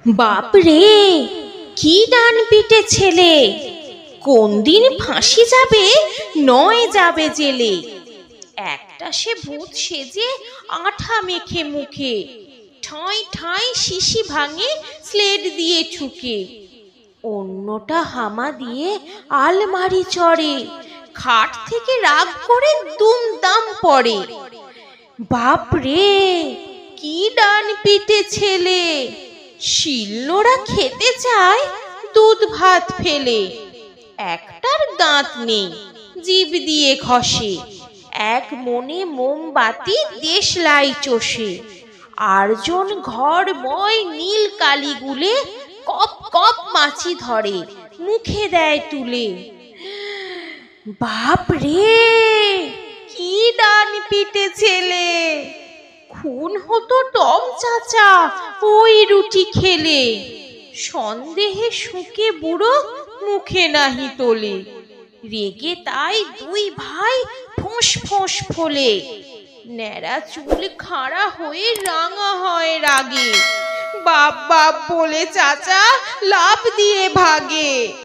বাপ রে, কি ডান পিটে ছেলে! কোন দিন ফাঁসি যাবে, নয় যাবে জেলে। একটা সে ভূত সেজে আঠা মেখে মুখে, ঠাঁই ঠাঁই শিশি ভাঙে স্লেট দিয়ে ঠুকে। অন্যটা হামা দিয়ে আলমারি চড়ে, খাট থেকে রাগ করে দুমদাম পড়ে। বাপ রে, কি ডান পিটে ছেলে! শিলনোড়া খেতে চায় দুধ ভাত ফেলে। একটার দাঁত নেই, জিভ দিয়ে ঘষে। এক মনে মোমবাতি দেশলাই চষে। আরজন ঘরময় নীল কালি গুলে কপ কপ মাছি ধরে, মুখে দেয় তুলে। বাপ রে, কি ডান পিটে ছেলে! খুন হতো টম চাচা ওই রুটি খেলে। সন্দেহে শুকে বুড়ো মুখে নাহি তোলে। রেগে তাই দুই ভাই ফোঁস ফোঁস ফোলে। ন্যাড়া চুল খাড়া হয়ে রাঙা হয় রাগে। বাপ বাপ বলে চাচা লাফ দিয়ে ভাগে।